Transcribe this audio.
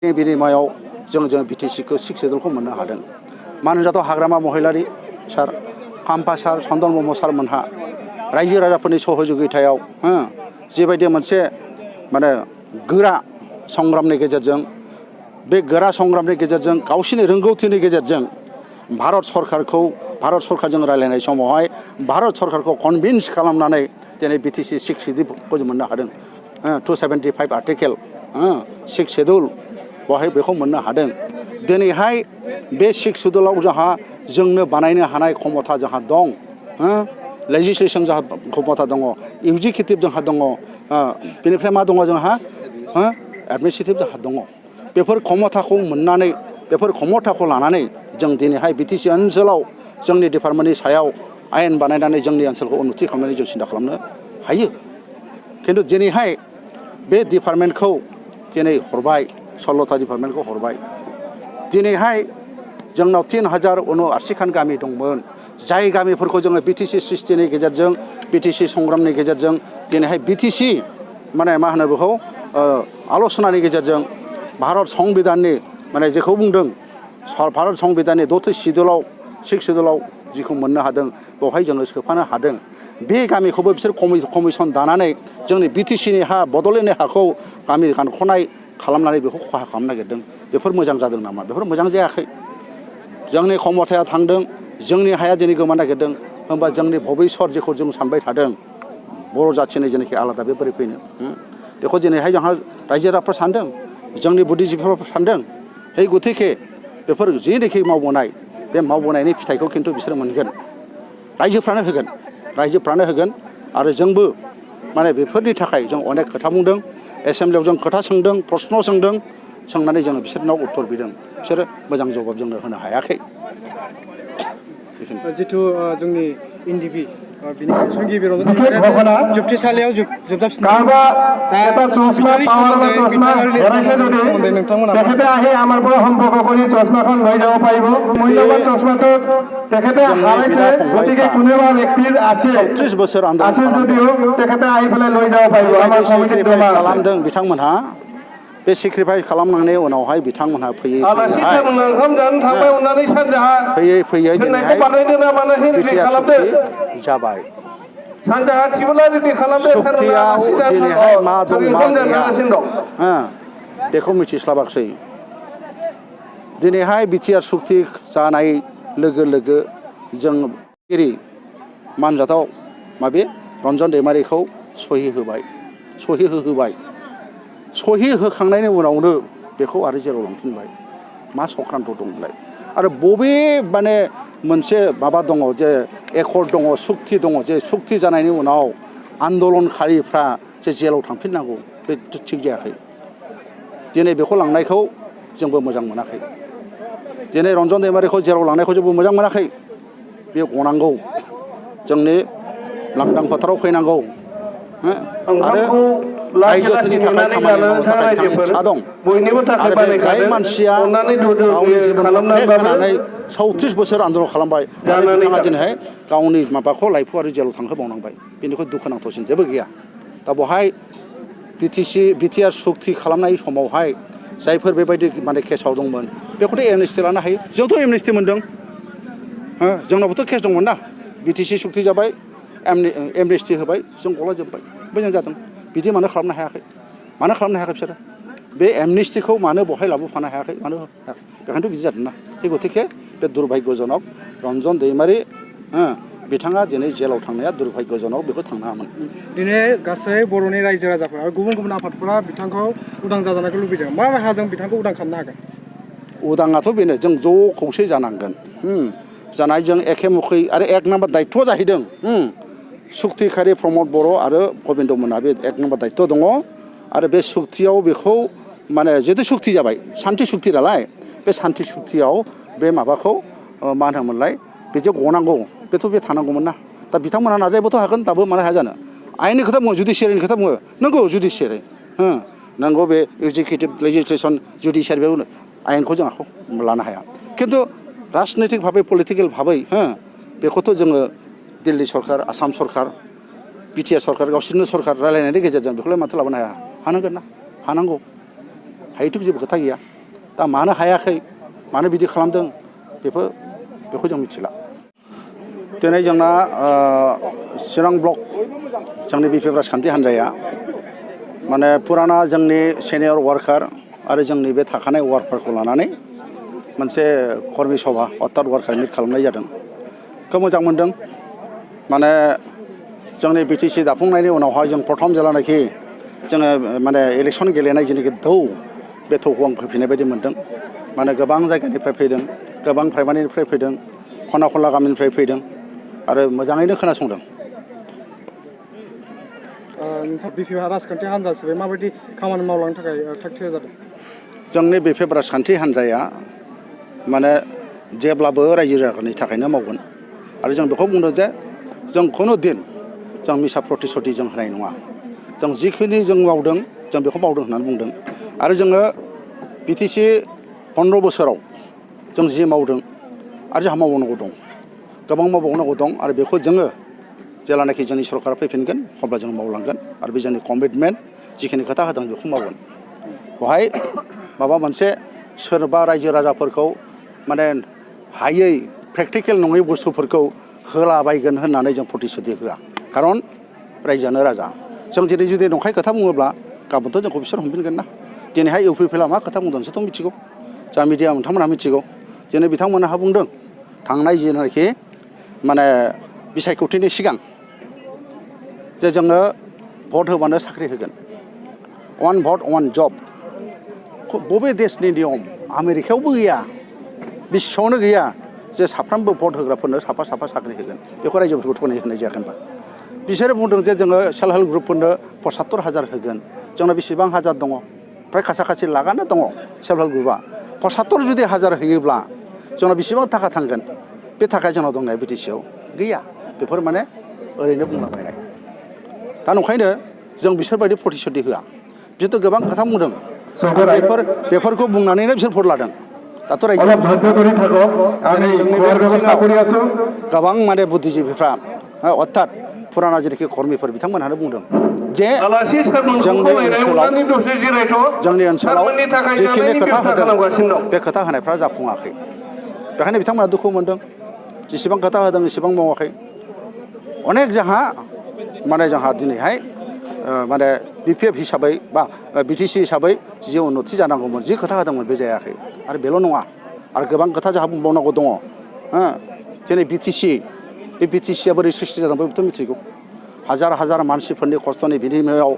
बिनिमयाव जों बिटिसिखौ सिक्स शेड्यूलखौ मोननो हादों। मानो जाथ' हाग्रामा महिलारि सार, खाम्फा सार, चन्दन ब्रह्म सारमोनहा रायजो राजाफोरनि सहयोगितायाव जिबायदि मोनसे माने गोरा संग्रामनि गेजेरजों बे गोरा संग्रामनि गेजेरजों गावसिनि रोंगौथिनि गेजेरजों भारत सरकारजों रायलायनाय समावहाय भारत सरकारखौ कनभिन्स खालामनानै दिनै बिटिसि सिक्स शेड्यूलखौ जों मोननो हादों। 275 आर्टिकेल सिक्स शेड्यूल बेवहाय बेखौ मोननो हादों। दिनैहाय बे सिक्स शेड्यूलाव जोंनो बानायनो हानाय क्षमता जोंहा दं। लेजिस्लेशन जोंहा क्षमता दङ, एक्जिकिउटिभ जोंहा दङ, बेनिफ्राय मा दङ जोंहा एडमिनिस्ट्रेटिभ जोंहा दङ। बेफोर क्षमताखौ मोननानै बेफोर क्षमताखौ लानानै जों दिनैहाय बिटिसि ओनसोलाव जोंनि डिपार्टमेन्टनि सायाव आयेन बानायनानै जोंनि ओनसोलखौ उन्नति खालामनानै जों सिन्था खालामनो हायो। खिन्थु दिनैहाय बे डिपार्टमेन्टखौ दिनै हरबाय, 16था डिपार्टमेन्टखौ हरबाय। दिनैहाय जोंनाव 3080 गामि दंमोन, जाय गामिफोरखौ जोङो बिटिसि सृष्टिनि गेजेरजों बिटिसि संग्रामनि गेजेरजों दिनैहाय बिटिसि माने मा होनो बेखौ आल'सनानि गेजेरजों भारत संबिधाननि माने जेखौ बुंदों भारत संबिधाननि 6थि शेड्यूलाव 6 शेड्यूलाव जिखौ मोननो हादों बेवहाय जोङो सोफानो हादों। बे गामिखौबो बिसोर कमिसन दानानै जोंनि बिटिसिनि हा बड'लेण्डनि हाखौ गामि गानख'नाय खालामनानै बेखौ खहा खालामनो नागिरदों। बेफोर मोजां जादों नामा? बेफोर मोजां जायाखै। जोंनि क्षमताया थांदों, जोंनि हाया दिनै गोमानो नागिरदों। होमबा जोंनि भबिष्यत जेखौ जों सानबाय थादों बर' जाथिनि जेनाखि आलादा बे बोरै फैनो बेखौ दिनैहाय जोंहा रायजो राजाफ्रा सानदों, जोंनि बुद्धिजिबिफ्रा सानदों। हे गतिके बेफोर जेनोखि मावबोनाय बे मावबोनायनि फिथाइखौ खिन्थु बिसोर मोनगोन, रायजोफ्रानो होगोन आरो जोंबो माने बेफोरनि थाखाय जों अनेक खोथा बुंदों, एसेमब्लियाव जों खोथा सोंदों, प्रश्न सोंदों, सोंनानै जोङो बिसोरनाव उत्तर बिदों। बिसोरो मोजां जबाब जोंनो होनो हायाखै। जिथु जोंनि एनडिपि बिनि गायसनगिरि रन्जन जोबथेसालियाव जोबजाबसिनबाय। दा बिथांनि सोमोन्दै नोंथांमोना बोसोर आन्दोलन खालामदों बिथांमोनहा। बे सेक्रिफाइस खालामनायनि उनावहाय बिथांमोनहा फैयै दिनैहाय बिटिआर सुक्ति जाबाय। सुक्तियाव दिनैहाय मा दं मा गैया बेखौ मिथिस्लाबाखसै। दिनैहाय बिटिआर सुक्ति जानाय लोगो लोगो जों मानजाथाव माबे रन्जन दैमारिखौ सहि होहोबाय। सहि होखांनायनि उनावनो बेखौ आरो जेराव लांफिनबाय। मा सख्रान्थ दंलाय? आरो बबे माने मोनसे माबा दङ जे एकर्ड दङ, सुक्ति दङ जे सुक्ति जानायनि उनाव आन्दलनकारिफ्रा जे जेलाव थांफिननांगौ बे थिग जायाखै। दिनै बेखौ लांनायखौ जोंबो मोजां मोनाखै। दिनै रन्जन दैमारिखौ जेराव लांनायखौ जोंबो मोजां मोनाखै। बे गनांगौ, जोंनि लांदां फोथाराव फैनांगौ आरो रायजोफोरनि थाखाय खामानि मावनो थाखाय बिथांनि फिसा दं। आरो बे जाय मानसिया गावनि जिबनखौ टेक होनानै 34 बोसोर आन्दलन खालामबाय आरो बिथाङा दिनैहाय गावनि माबाखौ लाइफखौ आरो जेलाव थांहोबावनांबाय, बेनिख्रुइ दुखुनांथावसिन जेबो गैया। दा बेवहाय बिटिआर सुक्ति खालामनाय समावहाय जायफोर बेबायदि माने केसाव दंमोन बेखौथ' एमनेस्टि लानो हायो। जोंथ' एमनेस्टि मोन्दों, जोंनावबोथ' केस दंमोन ना। बिटिसि सुक्ति जाबाय, एमनेस्टि होबाय, जों गलाजोब्बाय, मोजां जादों। बिदि मानो खालामनो हायाखै? बिसोरो बे एमनेस्टिखौ मानो बहाय लाबोफानो हायाखै? मानो हायाखै? बेखायनोथ' बिदि जादों ना। बे गतिके बे दुर्भाग्यजनक रन्जन दैमारि बिथाङा दिनै जेलाव थांनाया दुर्भाग्यजनक, बेखौ थांनाङामोन। दिनै गासै बर'नि रायजो राजाफोरा आरो गुबुन गुबुन आफादफोरा बिथांखौ उदां जाजानायखौ लुबैदों। मा राहाजों बिथांखौ उदां खालामनो हागोन? उदाङाथ' बेनो, जों ज' खौसे जानांगोन। जानायजों एखे मुखै आरो एक नाम्बार दायित्वआ जाहैदों सुक्तिखारि प्रमद बर' आरो गबिन्द मोनहा बे एक नाम्बार दायित्व दङ। आरो बे सुक्तियाव बेखौ माने जिहेतु सुक्ति जाबाय, सान्थि सुक्ति नालाय, बे सान्थि सुक्तियाव बे माबाखौ मा होनोमोनलाय बेजों गनांगौ, बेथ' बे थानांगौमोन ना। दा बिथांमोनहा नाजायोबाथ' हागोन, दाबो मानो हाया जानो। आयेननि खोथा बुङो, जुडिसियारिनि खोथा बुङो, नंगौ जुडिसियारि नंगौ, बे एक्जिकिउटिभ लेजिस्लेसन जुडिसियारि बे आयेनखौ जों आखायाव लानो हाया। खिन्थु राजनैतिक भाबै पलिटिकेल भाबै बेखौथ' जोङो दिल्ली सरकार, आसाम सरकार, बिटिआर सरकार गावसोरनो सरकार रायलायनायनि गेजेरजों बेखौलाय माथो लाबोनो हाया? हानांगोन ना, हानांगौ। हायैथ' जेबो खोथा गैया दा मानो हायाखै मानो बिदि खालामदों बेखौ जों मिथिला दिनै जोंना चिरां ब्लक जोंनि बिपिएफ राजखान्थि हान्जाया माने पुराना जोंनि सेनियर वार्कार आरो जोंनि बे थाखानाय वार्कारखौ लानानै मोनसे कर्मि सभा अर्थात वार्कार मिट खालामनाय जादों खोब मोजां मोनदों माने जोंनि बिटिसि दाफुंनायनि उनावहाय जों प्रथम जेलानाखि जोङो माने इलेक्सन गेलेनाय जेनाखि थौ बे थौखौ आं फैफिननाय बायदि मोनदों माने गोबां जायगानिफ्राय फैदों गोबां प्राइमारिनिफ्राय फैदों खना खनला गामिनिफ्राय फैदों आरो मोजाङैनो खोनासंदों नोंथां बिपिएफ राजखान्थि हान्जा हिसाबै माबायदि खामानि मावलांनो थाखाय थाग थियारि जादों जोंनि बिपिएफ राजखान्थि हान्जाया माने जेब्लाबो रायजो राजानि थाखायनो मावगोन आरो जों बेखौ बुंदों जे जों खुनु दिन जों मिसा प्रतिश्रुति जों होनाय नङा जों जिखिनि जों मावदों जों बेखौ मावदों होननानै बुंदों आरो जोङो बिटिसि 15 बोसोराव जों जि मावदों आरो जोंहा मावबावनांगौ दं गोबां मावबावनांगौ दं आरो बेखौ जोङो जेलानाखि जोंनि सरकारा फैफिनगोन अब्ला जों मावलांगोन आरो बे जोंनि कमिटमेन्ट जिखिनि खोथा होदों बेखौ मावगोन बेवहाय माबा मोनसे सोरबा रायजो राजाफोरखौ माने हायै प्रेक्टिकेल नङै बुस्थुफोरखौ होलाबायगोन होननानै जों प्रतिश्रुति होआ खारन रायजोआनो राजा जों दिनै जुदि नंखाय खोथा बुङोब्ला गाबोनथ' जोंखौ बिसोर हमफिनगोन ना दिनैहाय इउपिपिएलआ मा खोथा बुंदों नोंसोरथ' मिथिगौ जा मिडिया नोंथांमोनहा मिथिगौ दिनै बिथांमोनहा बुंदों थांनाय जेनाखि माने बिसायख'थिनि सिगां जे जोङो भट होबानो साख्रि होगोन वान भट वान जब बबे देशनि नियम आमेरिकायावबो गैया बिश्वआवनो गैया जे साफ्रोमबो भट होग्राफोरनो साफा साफा साख्रि होगोन बेखौ रायजोफोरखौ गनाय होनाय जायाखै होनबा बिसोरो बुंदों जे जोङो सेल्फ हेल्प ग्रुपफोरनो 75,000 होगोन जोंना बेसेबां हाजार दङ फ्राय खाथि लागानो दङ सेल्फ हेल्प ग्रुपआ 75 जुदि हाजार होयोब्ला जोंनाव बेसेबां थाखा थांगोन बे थाखाया जोंनाव दंनाया बिटिसिआव गैया बेफोर माने ओरैनो बुंलाबायनाय दा नंखायनो जों बिसोरबायदि प्रतिश्रुति होआ जिहेतु गोबां खोथा बुंदों बेफोरखौ बुंनानैनो बिसोर भट लादों दाथ' रायजो जोंनि बे बिथिङाव गोबां माने बुद्धिजीबिफ्रा अर्थात फुराना जेनाखि कर्मिफोर बिथांमोनहानो बुंदों जे जोंनि ओनसोलाव जिखिनि खोथा होदों बे खोथा होनायफ्रा जाफुङाखै बेखायनो बिथांमोना दुखु मोनदों जेसेबां खोथा होदों एसेबां मावाखै अनेक जोंहा दिनैहाय माने बिपिएफ हिसाबै बा बिटिसि हिसाबै जि उन्नति जानांगौमोन जि खोथा होदोंमोन बे जायाखै आरो बेल' नङा आरो गोबां खोथा जोंहा बुंबावनांगौ दङ दिनै बिटिसिआ बोरै सृष्टि जादों बेखौथ' मिथिगौ हाजार मानसिफोरनि खस्थ'नि बिनिमयआव